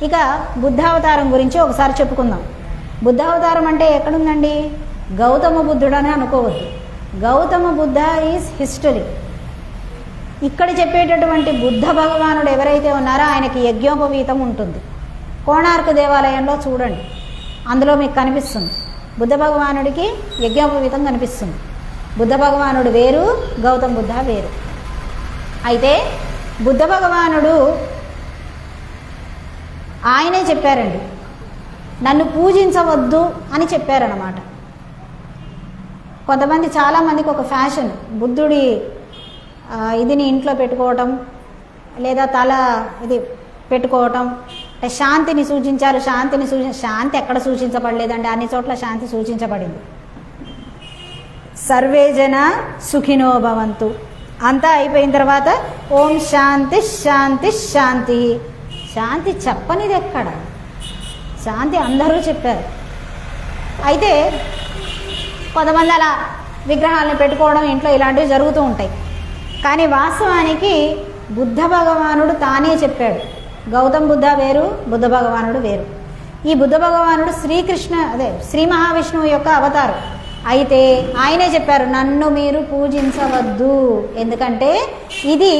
ఇక బుద్ధావతారం గురించి ఒకసారి చెప్పుకుందాం. బుద్ధావతారం అంటే ఎక్కడుందండి? గౌతమ బుద్ధుడు అని అనుకోవద్దు. Gautama Buddha is history. ఇక్కడ చెప్పేటటువంటి బుద్ధ భగవానుడు ఎవరైతే ఉన్నారో ఆయనకి యజ్ఞోపవీతం ఉంటుంది. కోణార్క్ దేవాలయంలో చూడండి, అందులో మీకు కనిపిస్తుంది. బుద్ధ భగవానుడికి యజ్ఞోపవీతం కనిపిస్తుంది. బుద్ధ భగవానుడు వేరు, గౌతమ బుద్ధ వేరు. అయితే బుద్ధ భగవానుడు ఆయనే చెప్పారండి, నన్ను పూజించవద్దు అని చెప్పారన్నమాట. కొంతమంది చాలామందికి ఒక ఫ్యాషన్, బుద్ధుడి ఇదిని ఇంట్లో పెట్టుకోవటం, లేదా తల ఇది పెట్టుకోవటం, అంటే శాంతిని సూచించారు. శాంతి ఎక్కడ సూచించబడలేదండి, అన్ని చోట్ల శాంతి సూచించబడింది. సర్వే జన సుఖినో భవంతు అంతా అయిపోయిన తర్వాత ఓం శాంతి శాంతి శాంతి. శాంతి చెప్పనిది ఎక్కడ? శాంతి అందరూ చెప్పారు. అయితే కొంతమంది అలా విగ్రహాలను పెట్టుకోవడం ఇంట్లో ఇలాంటివి జరుగుతూ ఉంటాయి. కానీ వాస్తవానికి బుద్ధ భగవానుడు తానే చెప్పాడు, గౌతమ బుద్ధ వేరు, బుద్ధ భగవానుడు వేరు. ఈ బుద్ధ భగవానుడు శ్రీ మహావిష్ణువు యొక్క అవతారం. అయితే ఆయనే చెప్పారు, నన్ను మీరు పూజించవద్దు, ఎందుకంటే ఇది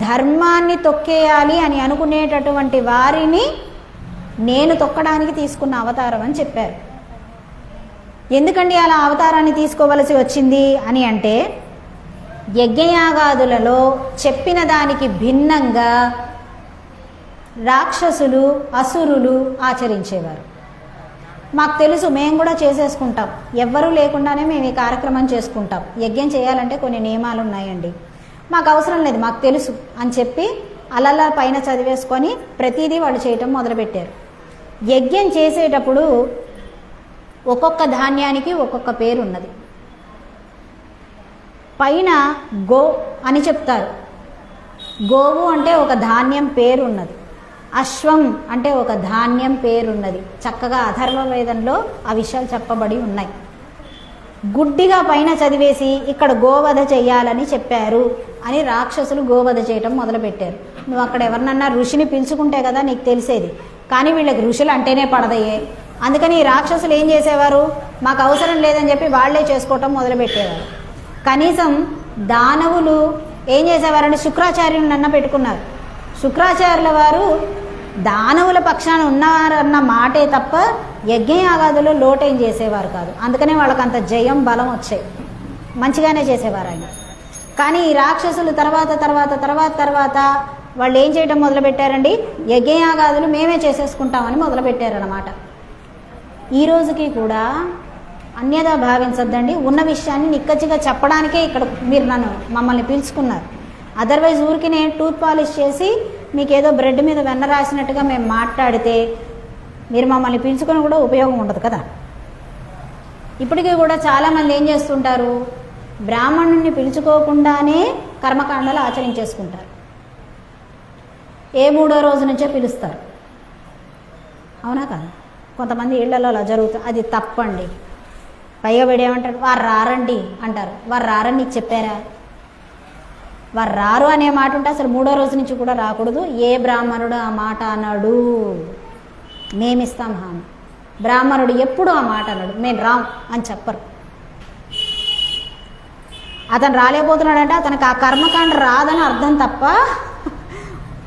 ధర్మాన్ని తొక్కేయాలి అని అనుకునేటటువంటి వారిని నేను తొక్కడానికి తీసుకున్న అవతారం అని చెప్పారు. ఎందుకండి అలా అవతారాన్ని తీసుకోవలసి వచ్చింది అని అంటే, యజ్ఞయాగాదులలో చెప్పిన దానికి భిన్నంగా రాక్షసులు అసురులు ఆచరించేవారు. మాకు తెలుసు, మేము కూడా చేసేసుకుంటాం. ఎవ్వరూ లేకుండానే మేము ఈ కార్యక్రమం చేసుకుంటాం. యజ్ఞం చేయాలంటే కొన్ని నియమాలు ఉన్నాయండి, మాకు అవసరం లేదు, మాకు తెలుసు అని చెప్పి అలలా పైన చదివేసుకొని ప్రతిదీ వాళ్ళు చేయటం మొదలుపెట్టారు. యజ్ఞం చేసేటప్పుడు ఒక్కొక్క ధాన్యానికి ఒక్కొక్క పేరు ఉన్నది. పైన గో అని చెప్తారు, గోవు అంటే ఒక ధాన్యం పేరు ఉన్నది. అశ్వం అంటే ఒక ధాన్యం పేరున్నది. చక్కగా అథర్వ వేదంలో ఆ విషయాలు చెప్పబడి ఉన్నాయి. గుడ్డిగా పైన చదివేసి ఇక్కడ గోవధ చెయ్యాలని చెప్పారు అని రాక్షసులు గోవధ చేయటం మొదలుపెట్టారు. నువ్వు అక్కడ ఎవరినన్నా ఋషిని పిలుచుకుంటే కదా నీకు తెలిసేది, కానీ వీళ్ళకి ఋషులు అంటేనే పడదయ్యే. అందుకని ఈ రాక్షసులు ఏం చేసేవారు, మాకు అవసరం లేదని చెప్పి వాళ్లే చేసుకోవటం మొదలుపెట్టేవారు. కనీసం దానవులు ఏం చేసేవారంటే శుక్రాచార్యులన్న పెట్టుకున్నారు. శుక్రాచార్యుల వారు దానవుల పక్షాన ఉన్నారన్న మాటే తప్ప యజ్ఞయాగాదులో లోటేం చేసేవారు కాదు. అందుకనే వాళ్ళకి అంత జయం బలం వచ్చాయి, మంచిగానే చేసేవారు ఆయన. కానీ ఈ రాక్షసులు తర్వాత తర్వాత తర్వాత తర్వాత వాళ్ళు ఏం చేయడం మొదలుపెట్టారండి, యజ్ఞయాగాదులు మేమే చేసేసుకుంటామని మొదలుపెట్టారన్నమాట. ఈ రోజుకి కూడా అన్యదా భావించద్దండి, ఉన్న విషయాన్ని నిక్కచ్చిగా చెప్పడానికే ఇక్కడ మీరు మమ్మల్ని పిలుచుకున్నారు. అదర్వైజ్ ఊరికి నేను టూత్ పాలిష్ చేసి మీకు ఏదో బ్రెడ్ మీద వెన్న రాసినట్టుగా మేము మాట్లాడితే మీరు మమ్మల్ని పిలుచుకొని కూడా ఉపయోగం ఉండదు కదా. ఇప్పటికీ కూడా చాలామంది ఏం చేస్తుంటారు, బ్రాహ్మణుడిని పిలుచుకోకుండానే కర్మకాండాలు ఆచరించేసుకుంటారు. ఏ 3వ రోజు నుంచే పిలుస్తారు, అవునా కదా. కొంతమంది ఇళ్లలో అలా జరుగుతుంది, అది తప్పండి. పైగా వీడేమంటాడు, వారు రారండి అంటారు. వారు రారని నీకు చెప్పారా? వారు రారు అనే మాట ఉంటే అసలు 3వ రోజు నుంచి కూడా రాకూడదు. ఏ బ్రాహ్మణుడు ఆ మాట అన్నాడు, మేమిస్తాం హామీ. బ్రాహ్మణుడు ఎప్పుడు ఆ మాట అన్నాడు, మేము రాం అని చెప్పరు. అతను రాలేకపోతున్నాడంటే అతనికి ఆ కర్మకాండ రాదని అర్థం తప్ప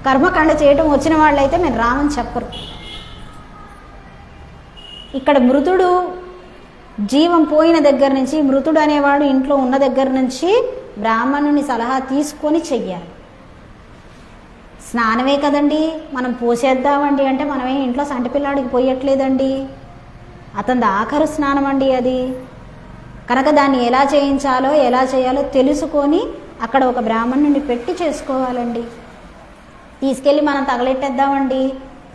కర్మకాండ చేయటం వచ్చిన వాళ్ళైతే మేము రామని చెప్పరు. ఇక్కడ మృతుడు జీవం పోయిన దగ్గర నుంచి, మృతుడు అనేవాడు ఇంట్లో ఉన్న దగ్గర నుంచి బ్రాహ్మణుని సలహా తీసుకొని చెయ్యాలి. స్నానమే కదండి, మనం పోసేద్దామండి అంటే మనమే ఇంట్లో సంటిపిల్లాడికి పోయట్లేదండి, అతని ఆఖరు స్నానం అండి అది. కనుక దాన్ని ఎలా చేయించాలో ఎలా చేయాలో తెలుసుకొని అక్కడ ఒక బ్రాహ్మణుని పెట్టి చేసుకోవాలండి. తీసుకెళ్ళి మనం తగలెట్టేద్దామండి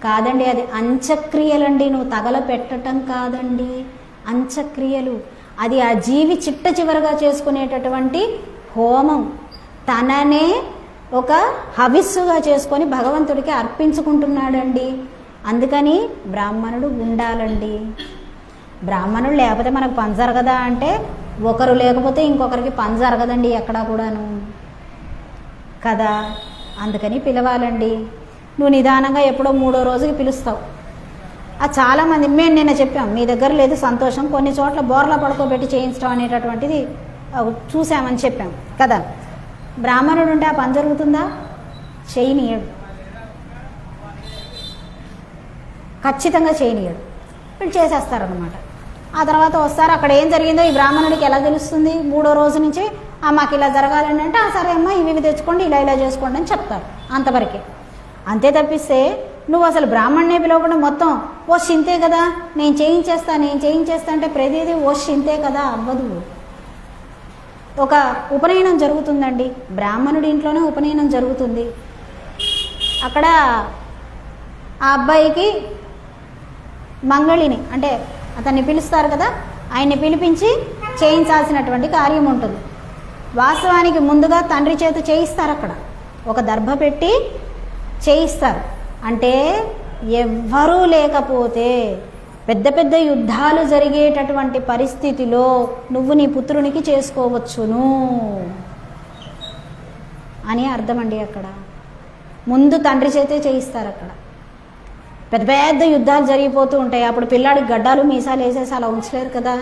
కాదండి, అది అంత్యక్రియలండి. నువ్వు తగల పెట్టడం కాదండి, అంత్యక్రియలు. అది ఆ జీవి చిట్ట చివరగా చేసుకునేటటువంటి హోమం, తననే ఒక హవిస్సుగా చేసుకొని భగవంతుడికి అర్పించుకుంటున్నాడండి. అందుకని బ్రాహ్మణుడు ఉండాలండి. బ్రాహ్మణుడు లేకపోతే మనకు పని జరగదా అంటే, ఒకరు లేకపోతే ఇంకొకరికి పని జరగదండి ఎక్కడా కూడాను కదా. అందుకని పిలవాలండి. నువ్వు నిదానంగా ఎప్పుడో 3వ రోజుకి పిలుస్తావు. అది చాలామంది మేము నిన్న చెప్పాం, మీ దగ్గర లేదు సంతోషం, కొన్ని చోట్ల బోర్లా పడుకోబెట్టి చేయించడం అనేటటువంటిది చూసామని చెప్పాం కదా. బ్రాహ్మణుడు ఉంటే ఆ పని జరుగుతుందా? చేయనీయడు, ఖచ్చితంగా చేయనీయడు. వీళ్ళు చేసేస్తారనమాట. ఆ తర్వాత వస్తారు, అక్కడ ఏం జరిగిందో ఈ బ్రాహ్మణుడికి ఎలా తెలుస్తుంది? 3వ రోజు నుంచి మాకు ఇలా జరగాలని అంటే సరే అమ్మా ఇవి తెచ్చుకోండి, ఇలా చేసుకోండి అని చెప్తారు, అంతవరకే. అంతే తప్పిస్తే నువ్వు అసలు బ్రాహ్మణ్ణే పిలవకుండా మొత్తం ఓష్ ఇంతే కదా, నేను చేయించేస్తా అంటే ప్రతిదీ ఓష్ ఇంతే కదా, అవ్వదు. ఒక ఉపనయనం జరుగుతుందండి, బ్రాహ్మణుడి ఇంట్లోనే ఉపనయనం జరుగుతుంది. అక్కడ ఆ అబ్బాయికి మంగళిని అంటే అతన్ని పిలుస్తారు కదా, ఆయన్ని పిలిపించి చేయించాల్సినటువంటి కార్యం ఉంటుంది. వాస్తవానికి ముందుగా తండ్రి చేత చేయిస్తారు, అక్కడ ఒక దర్భ పెట్టి చేయిస్తారు. అంటే ఎవ్వరూ లేకపోతే పెద్ద పెద్ద యుద్ధాలు జరిగేటటువంటి పరిస్థితిలో నువ్వు నీ పుత్రునికి చేసుకోవచ్చును అని అర్థం అండి. అక్కడ ముందు తండ్రి చేతే చేయిస్తారు. అక్కడ పెద్ద పెద్ద యుద్ధాలు జరిగిపోతూ ఉంటాయి, అప్పుడు పిల్లాడికి గడ్డాలు మీసాలు వేసేసి అలా ఉంచలేరు కదా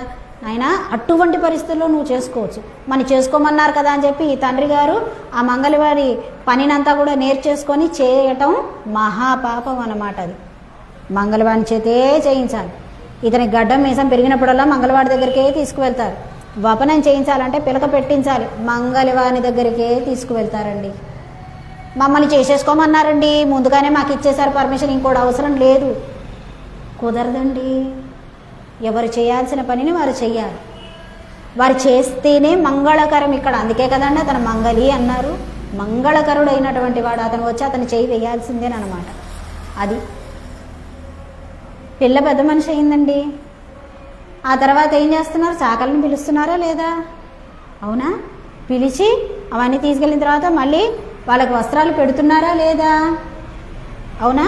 ఆయన. అటువంటి పరిస్థితుల్లో నువ్వు చేసుకోవచ్చు. మనం చేసుకోమన్నారు కదా అని చెప్పి ఈ తండ్రి గారు ఆ మంగళవారి పనినంతా కూడా నేర్చేసుకొని చేయటం మహాపాపం అన్నమాట. అది మంగళవారి చేతే చేయించాలి. ఇతని గడ్డం మీసం పెరిగినప్పుడల్లా మంగళవారి దగ్గరికే తీసుకువెళ్తారు. వపనం చేయించాలంటే పిలక పెట్టించాలి, మంగళవారి దగ్గరికే తీసుకువెళ్తారండి. మమ్మల్ని చేసేసుకోమన్నారండి, ముందుగానే మాకు ఇచ్చేసారు పర్మిషన్, ఇంకోటి అవసరం లేదు. కుదరదండి. ఎవరు చేయాల్సిన పనిని వారు చెయ్యాలి. వారు చేస్తేనే మంగళకరం ఇక్కడ. అందుకే కదండి అతను మంగళి అన్నారు. మంగళకరుడు అయినటువంటి వాడు అతను వచ్చి అతను చేయి వేయాల్సిందేనమాట. అది పిల్ల పెద్ద మనిషి అయిందండి. ఆ తర్వాత ఏం చేస్తున్నారు? చాకలిని పిలుస్తున్నారా లేదా? అవునా? పిలిచి అవన్నీ తీసుకెళ్ళిన తర్వాత మళ్ళీ వాళ్ళకి వస్త్రాలు పెడుతున్నారా లేదా? అవునా?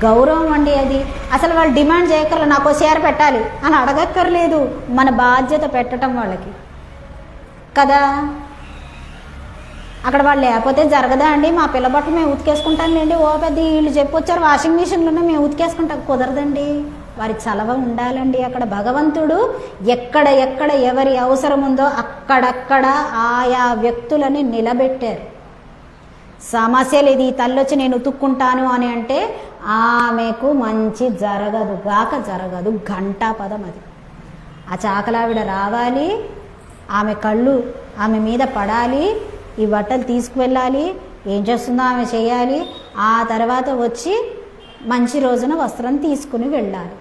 గౌరవం అండి అది. అసలు వాళ్ళు డిమాండ్ చేయక్కర్లేదు, నాకు చీర పెట్టాలి అని అడగక్కర్లేదు. మన బాధ్యత పెట్టడం వాళ్ళకి కదా. అక్కడ వాళ్ళు లేకపోతే జరగదా అండి? మా పిల్ల బట్టలు మేము ఉతికేసుకుంటాంలేండి, ఓ పెద్ద వీళ్ళు చెప్పొచ్చారు వాషింగ్ మిషన్లోనే మేము ఉతికేసుకుంటాం. కుదరదండి, వారి చలవ ఉండాలండి. అక్కడ భగవంతుడు ఎక్కడ ఎక్కడ ఎవరి అవసరం ఉందో అక్కడక్కడ ఆయా వ్యక్తులని నిలబెట్టారు. సమస్య లేదు. ఈ తల్లి వచ్చి నేను ఉతుక్కుంటాను అని అంటే ఆమెకు మంచి జరగదు గాక జరగదు. గంటా పదం అది. ఆ చాకలావిడ రావాలి, ఆమె కళ్ళు ఆమె మీద పడాలి, ఈ బట్టలు తీసుకువెళ్ళాలి, ఏం చేస్తుందో ఆమె చేయాలి. ఆ తర్వాత వచ్చి మంచి రోజున వస్త్రం తీసుకుని వెళ్ళాలి.